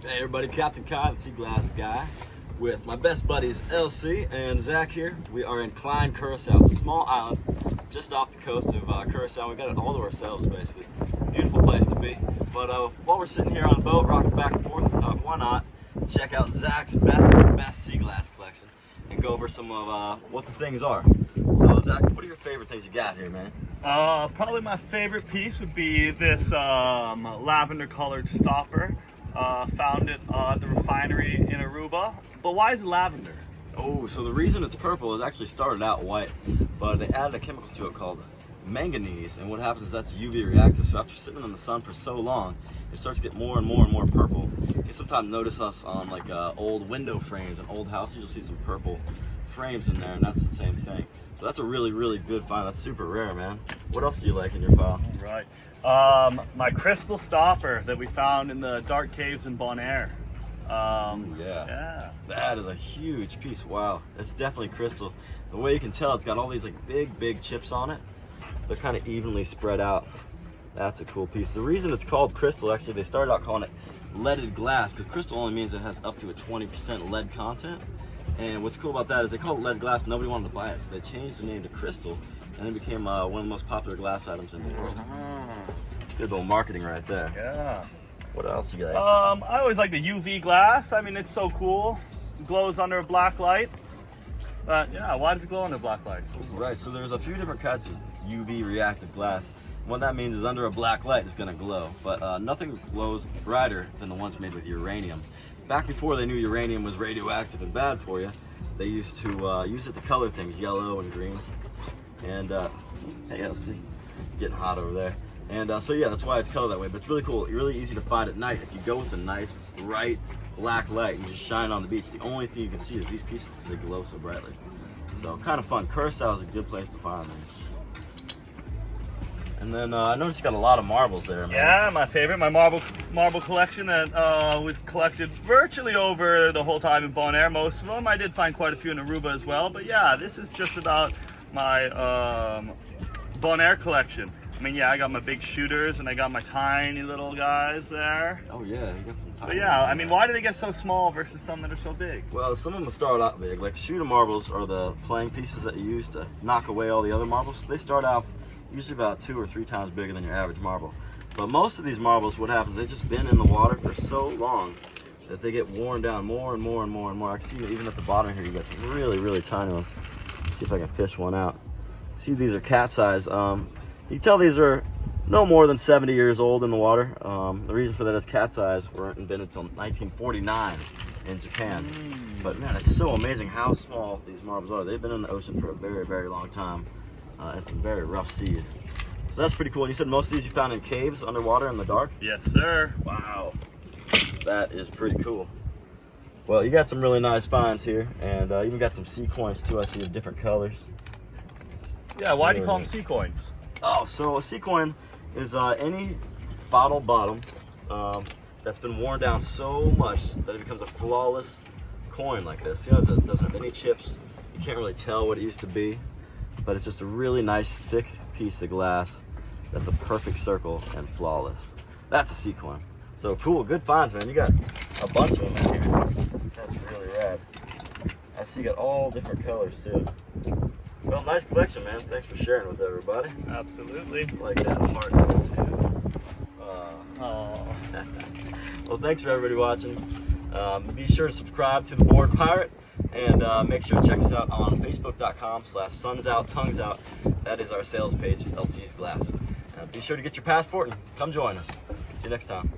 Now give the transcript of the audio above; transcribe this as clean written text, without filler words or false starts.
Hey everybody, Captain Kai, the Sea Glass guy, with my best buddies LC and Zack here. We are in Klein, Curacao. It's a small island just off the coast of Curacao. We got it all to ourselves, basically. Beautiful place to be. But while we're sitting here on a boat, rocking back and forth, we thought, why not check out Zack's best sea glass collection and go over some of what the things are. So Zack, what are your favorite things you got here, man? Probably my favorite piece would be this lavender colored stopper. Found it at the refinery in Aruba. But why is it lavender? Oh, so the reason it's purple is actually started out white, but they added a chemical to it called manganese, and what happens is that's UV reactive. So after sitting in the sun for so long, it starts to get more and more and more purple. You sometimes notice us on like old window frames and old houses, you'll see some purple frames in there, and that's the same thing. So that's a really, really good find. That's super rare, man. What else do you like in your pile? Right. My crystal stopper that we found in the dark caves in Bonaire. Yeah. That is a huge piece. Wow. It's definitely crystal. The way you can tell, it's got all these like big chips on it. They're kind of evenly spread out. That's a cool piece. The reason it's called crystal, actually, they started out calling it leaded glass, because crystal only means it has up to a 20% lead content. And what's cool about that is they called it lead glass. Nobody wanted to buy it, so they changed the name to crystal, and it became one of the most popular glass items in the world. Good little marketing right there. Yeah. What else you got? I always like the UV glass. I mean, it's so cool. It glows under a black light. But yeah, why does it glow under a black light? Right, so there's a few different kinds of UV reactive glass. What that means is under a black light, it's gonna glow. But nothing glows brighter than the ones made with uranium. Back before they knew uranium was radioactive and bad for you, they used to use it to color things yellow and green. And hey, LC, getting hot over there. And so yeah, that's why it's colored that way. But it's really cool, really easy to find at night. If you go with a nice bright black light and just shine on the beach, the only thing you can see is these pieces because they glow so brightly. So kind of fun. Curacao is a good place to find them. And then I noticed you got a lot of marbles there, man. Yeah, my favorite, my marble collection that we've collected virtually over the whole time in Bonaire, most of them. I did find quite a few in Aruba as well, but yeah, this is just about my Bonaire collection. I mean, yeah, I got my big shooters and I got my tiny little guys there. Oh yeah, you got some tiny. But yeah, I mean, why do they get so small versus some that are so big? Well, some of them start out big. Like shooter marbles are the playing pieces that you use to knock away all the other marbles. They start out usually about 2 or 3 times bigger than your average marble. But most of these marbles, what happens, they've just been in the water for so long that they get worn down more and more and more and more. I can see even at the bottom here, you got some really tiny ones. Let's see if I can fish one out. See, these are cat size. You can tell these are no more than 70 years old in the water. The reason for that is cat size weren't invented until 1949 in Japan. But man, it's so amazing how small these marbles are. They've been in the ocean for a very long time. And some very rough seas. So that's pretty cool. And you said most of these you found in caves underwater in the dark? Yes, sir. Wow. That is pretty cool. Well, you got some really nice finds here, and even got some sea coins too. I see of different colors. Yeah, why do you call them sea coins? Oh, so a sea coin is any bottle bottom that's been worn down so much that it becomes a flawless coin like this. You know, it doesn't have any chips. You can't really tell what it used to be. But it's just a really nice thick piece of glass that's a perfect circle and flawless. That's a sea coin. So cool, good finds, man. You got a bunch of them in here. That's really rad. I see you got all different colors too. Well, nice collection, man. Thanks for sharing with everybody. Absolutely. Like that heart too. Well, thanks for everybody watching. Be sure to subscribe to the Bored Pirate. And make sure to check us out on facebook.com/sunsouttonguesout. That is our sales page, LC's Glass. Be sure to get your passport and come join us. See you next time.